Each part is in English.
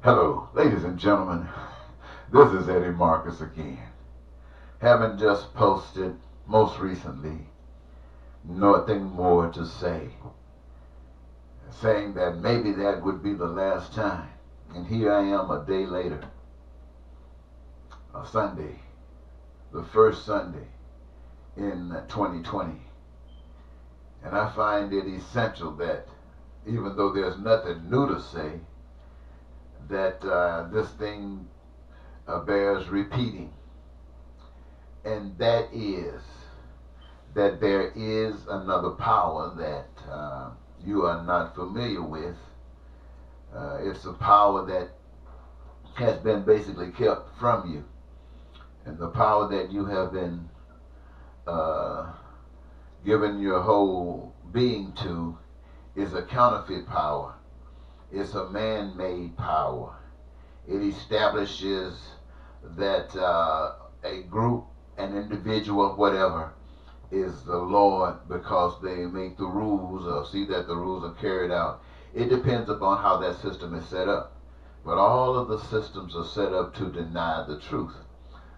Hello, ladies and gentlemen. This is Eddie Marcus again. Having just posted most recently nothing more to say, saying that maybe that would be the last time. And here I am a day later, a Sunday, the first Sunday in 2020. And I find it essential that even though there's nothing new to say, that this thing bears repeating. And that is that there is another power that you are not familiar with. It's a power that has been basically kept from you. And the power that you have been uh, given your whole being to is a counterfeit power. It's a man-made power. It establishes that a group, an individual, whatever, is the Lord because they make the rules or see that the rules are carried out. It depends upon how that system is set up. But all of the systems are set up to deny the truth.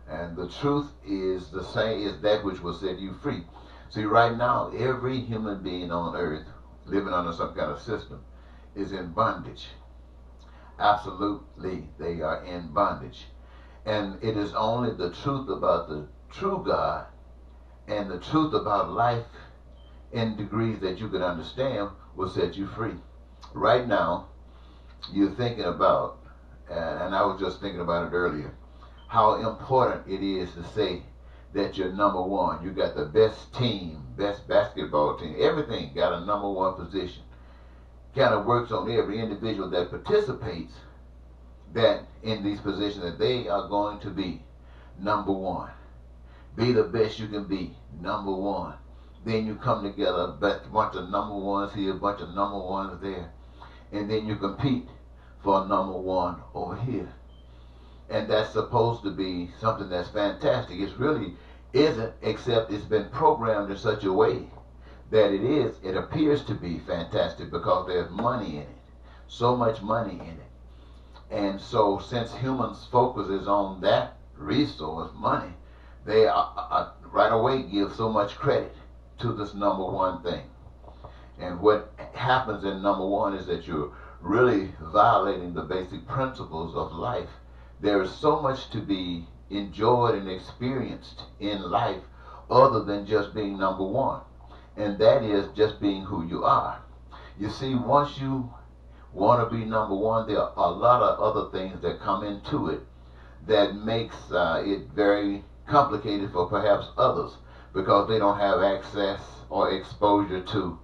And the truth is the same, is that which will set you free. See, right now, every human being on earth living under some kind of system is in bondage. Absolutely, they are in bondage. And it is only the truth about the true God and the truth about life in degrees that you can understand will set you free. Right now, you're thinking about, and I was just thinking about it earlier, how important it is to say that you're number one. You got the best team, best basketball team, everything got a number one position. Kind of works on every individual that participates that in these positions that they are going to be number one. Be the best you can be, number one. Then you come together, a bunch of number ones here, a bunch of number ones there, and then you compete for number one over here. And that's supposed to be something that's fantastic. It really isn't, except it's been programmed in such a way that it appears to be fantastic because there's money in it. So much money in it. And so since humans' focus is on that resource, money, they right away give so much credit to this number one thing. And what happens in number one is that you're really violating the basic principles of life. There is so much to be enjoyed and experienced in life other than just being number one. And that is just being who you are. You see, once you want to be number one, there are a lot of other things that come into it that makes it very complicated for perhaps others because they don't have access or exposure to.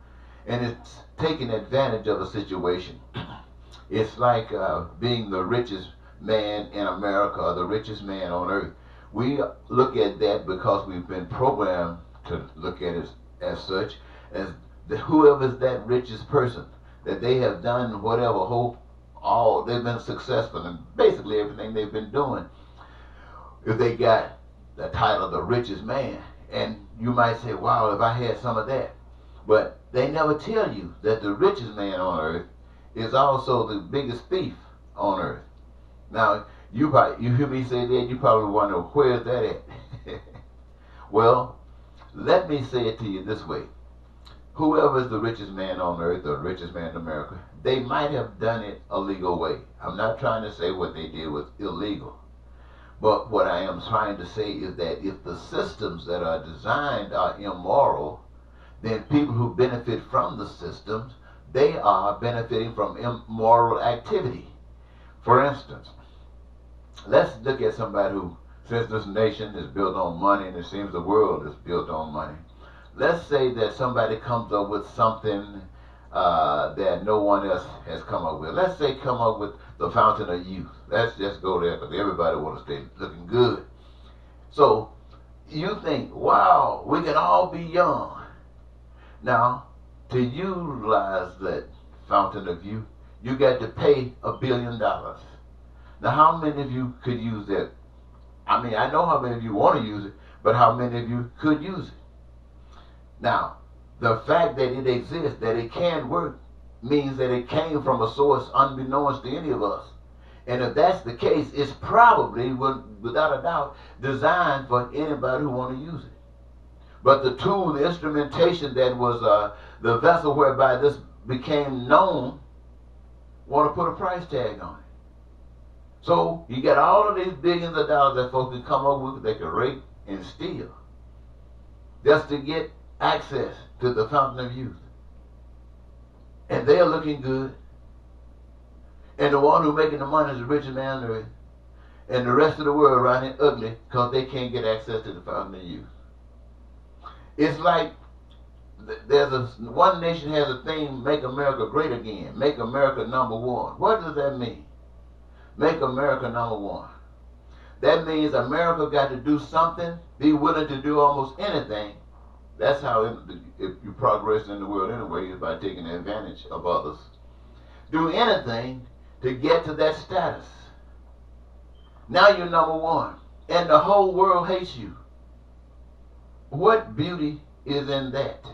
And it's taking advantage of a situation. It's like being the richest man in America or the richest man on earth. We look at that because we've been programmed to look at it as such, as whoever's that richest person, that they have done whatever, they've been successful in basically everything they've been doing. If they got the title of the richest man, and you might say, wow, if I had some of that. But they never tell you that the richest man on earth is also the biggest thief on earth. Now, you hear me say that, you probably wonder, where's that at? Well, let me say it to you this way. Whoever is the richest man on earth or the richest man in America, they might have done it a legal way. I'm not trying to say what they did was illegal. But what I am trying to say is that if the systems that are designed are immoral, then people who benefit from the systems, they are benefiting from immoral activity. For instance, let's look at somebody who, since this nation is built on money and it seems the world is built on money, let's say that somebody comes up with something that no one else has come up with. Let's say come up with the fountain of youth. Let's just go there because everybody wants to stay looking good. So you think, wow, we can all be young. Now, to utilize that fountain of youth, you got to pay $1 billion. Now, how many of you could use that? I mean, I know how many of you want to use it, but how many of you could use it? Now, the fact that it exists, that it can work, means that it came from a source unbeknownst to any of us. And if that's the case, it's probably, without a doubt, designed for anybody who want to use it. But the tool, the instrumentation that was the vessel whereby this became known, want to put a price tag on it. So you get all of these billions of dollars that folks can come up with, they can rape and steal, just to get access to the fountain of youth. And they're looking good. And the one who's making the money is the richest man on earth. And the rest of the world around here ugly because they can't get access to the fountain of youth. It's like one nation has a thing, make America great again. Make America number one. What does that mean? Make America number one. That means America got to do something, be willing to do almost anything. That's how if you progress in the world anyway, is by taking advantage of others. Do anything to get to that status. Now you're number one, and the whole world hates you. What beauty is in that?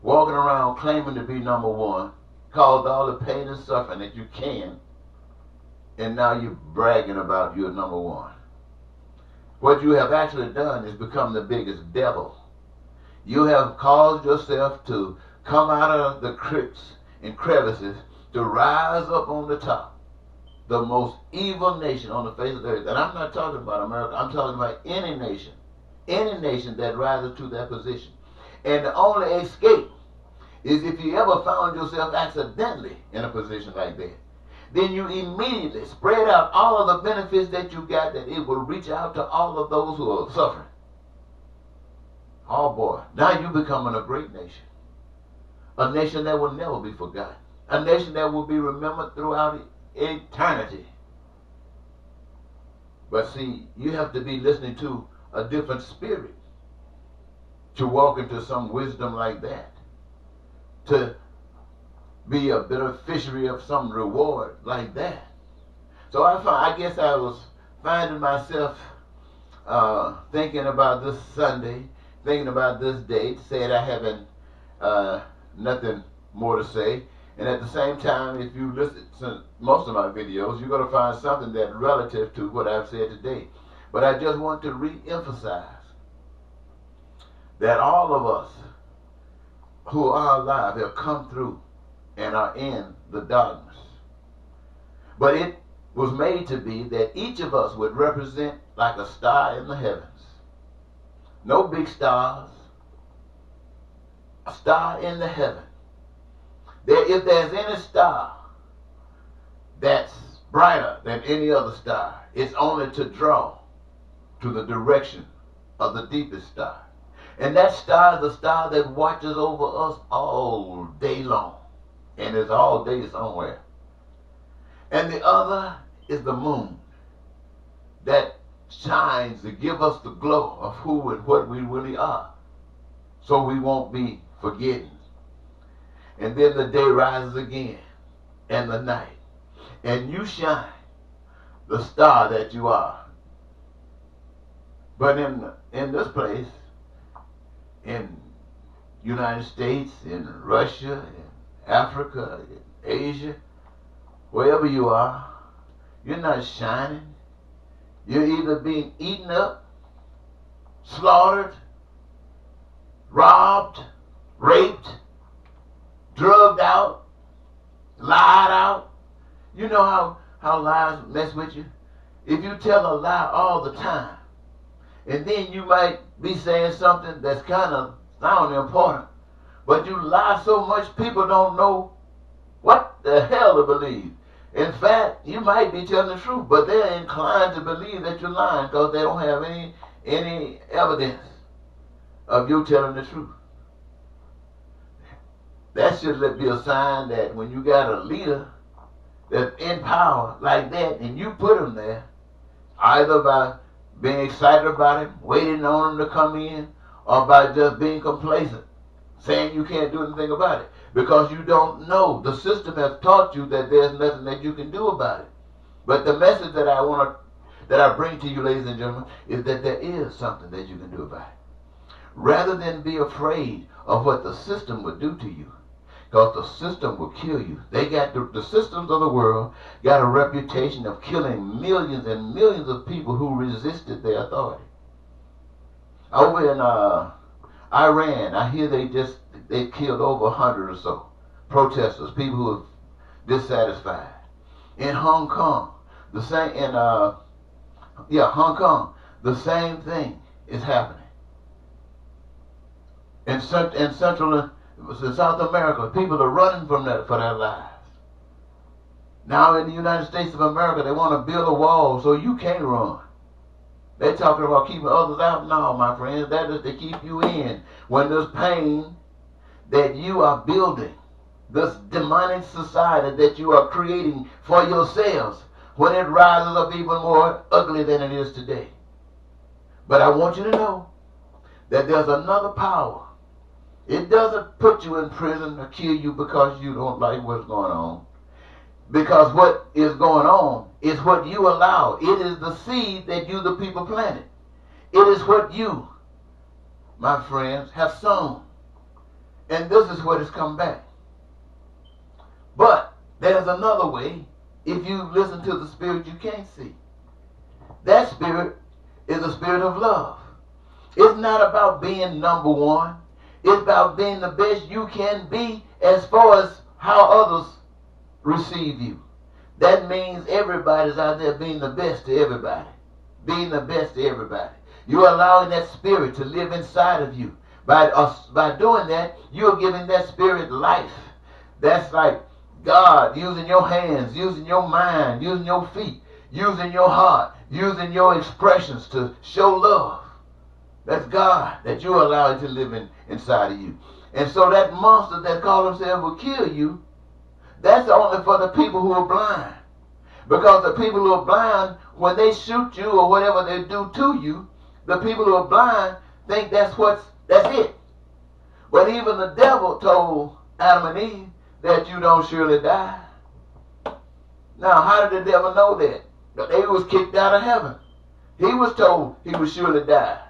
Walking around claiming to be number one, caused all the pain and suffering that you can, and now you're bragging about you're number one. What you have actually done is become the biggest devil. You have caused yourself to come out of the crypts and crevices to rise up on the top. The most evil nation on the face of the earth. And I'm not talking about America. I'm talking about any nation that rises to that position. And the only escape is if you ever found yourself accidentally in a position like that. Then you immediately spread out all of the benefits that you got, that it will reach out to all of those who are suffering. Oh boy, now you're becoming a great nation. A nation that will never be forgotten. A nation that will be remembered throughout eternity. But see, you have to be listening to a different spirit to walk into some wisdom like that. To be a beneficiary of some reward like that. So I guess I was finding myself thinking about this Sunday, thinking about this date, saying I haven't nothing more to say. And at the same time, if you listen to most of my videos, you're going to find something that's relative to what I've said today. But I just want to re-emphasize that all of us who are alive have come through and are in the darkness. But it was made to be that each of us would represent like a star in the heavens. No big stars. A star in the heaven. If there's any star that's brighter than any other star, it's only to draw to the direction of the deepest star. And that star is the star that watches over us all day long. And is all day somewhere. And the other is the moon that shines to give us the glow of who and what we really are, so we won't be forgetting. And then the day rises again, and the night, and you shine, the star that you are. But in this place, in United States, in Russia, in Africa, in Asia, wherever you are, you're not shining. You're either being eaten up, slaughtered, robbed, raped, drugged out, lied out. You know how lies mess with you? If you tell a lie all the time, and then you might be saying something that's kind of sounding important, but you lie so much people don't know what the hell to believe. In fact, you might be telling the truth, but they're inclined to believe that you're lying because they don't have any evidence of you telling the truth. That should be a sign that when you got a leader that's in power like that, and you put him there, either by being excited about him, waiting on him to come in, or by just being complacent, saying you can't do anything about it. Because you don't know. The system has taught you that there's nothing that you can do about it. But the message that I bring to you, ladies and gentlemen, is that there is something that you can do about it. Rather than be afraid of what the system would do to you, Because the system will kill you. They got the systems of the world got a reputation of killing millions and millions of people who resisted their authority. Over in Iran, I hear they killed over 100 or so protesters, people who are dissatisfied. In Hong Kong, the same Hong Kong, the same thing is happening. In Central and South America, people are running from that for their lives. Now in the United States of America, they want to build a wall so you can't run. They're talking about keeping others out. No, my friends, that is to keep you in. When there's pain that you are building, this demonic society that you are creating for yourselves, when it rises up even more ugly than it is today. But I want you to know that there's another power. It doesn't put you in prison or kill you because you don't like what's going on. Because what is going on is what you allow. It is the seed that you, the people, planted. It is what you, my friends, have sown. And this is what has come back. But there's another way. If you listen to the spirit you can't see. That spirit is a spirit of love. It's not about being number one. It's about being the best you can be as far as how others receive you. That means everybody's out there being the best to everybody. Being the best to everybody. You're allowing that spirit to live inside of you. By doing that, you're giving that spirit life. That's like God using your hands, using your mind, using your feet, using your heart, using your expressions to show love. That's God that you're allowing to live inside of you. And so that monster that call himself will kill you, that's only for the people who are blind. Because the people who are blind, when they shoot you or whatever they do to you, the people who are blind think that's it. But even the devil told Adam and Eve that you don't surely die. Now, how did the devil know that? They was kicked out of heaven. He was told he would surely die.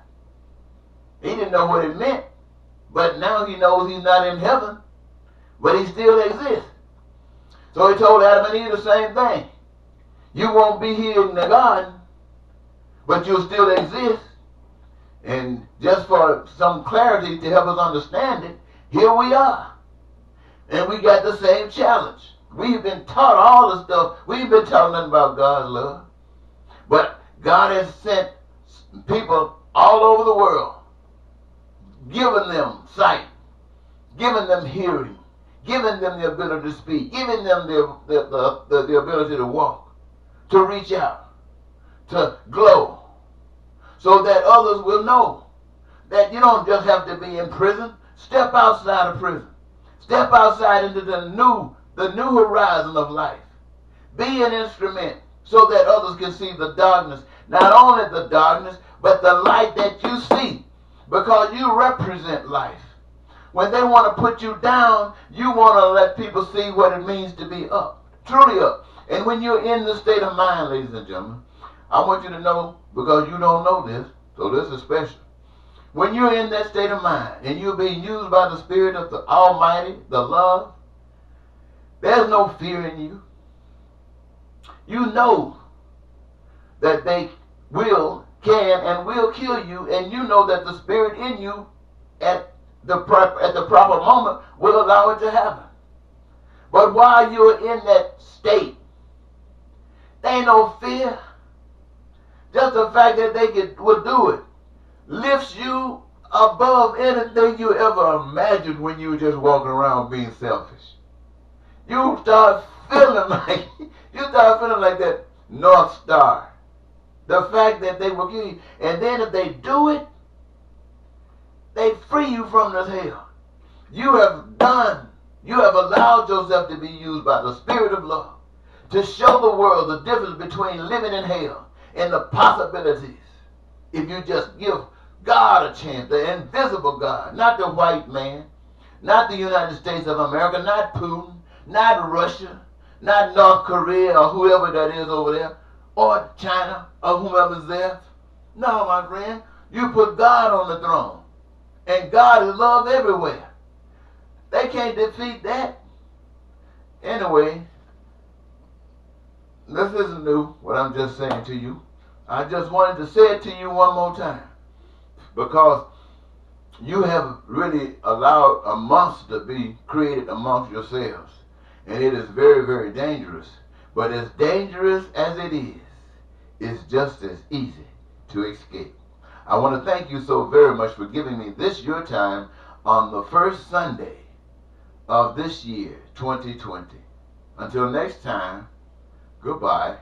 He didn't know what it meant. But now he knows he's not in heaven. But he still exists. So he told Adam and Eve the same thing. You won't be here in the garden, but you'll still exist. And just for some clarity to help us understand it, here we are. And we got the same challenge. We've been taught all the stuff. We've been taught nothing about God's love. But God has sent people all over the world, giving them sight, giving them hearing, giving them the ability to speak, giving them the ability to walk, to reach out, to glow, so that others will know that you don't just have to be in prison. Step outside of prison. Step outside into the new horizon of life. Be an instrument so that others can see the darkness. Not only the darkness, but the light that you see. Because you represent life. When they want to put you down, you want to let people see what it means to be up. Truly up. And when you're in the state of mind, ladies and gentlemen, I want you to know, because you don't know this, so this is special. When you're in that state of mind and you're being used by the Spirit of the Almighty, the love, there's no fear in you. You know that they can and will kill you, and you know that the Spirit in you at the proper moment will allow it to happen. But while you're in that state, there ain't no fear. Just the fact that they would do it lifts you above anything you ever imagined when you were just walking around being selfish. You start feeling like that North Star. The fact that they will give you. And then if they do it, they free you from this hell. You have allowed yourself to be used by the Spirit of love to show the world the difference between living in hell and the possibilities. If you just give God a chance, the invisible God, not the white man, not the United States of America, not Putin, not Russia, not North Korea or whoever that is over there, or China or whomever's there. No, my friend, you put God on the throne. And God is love everywhere. They can't defeat that. Anyway, this isn't new, what I'm just saying to you. I just wanted to say it to you one more time, because you have really allowed a monster to be created amongst yourselves. And it is very, very dangerous. But as dangerous as it is, it's just as easy to escape. I want to thank you so very much for giving me this your time on the first Sunday of this year, 2020. Until next time, goodbye.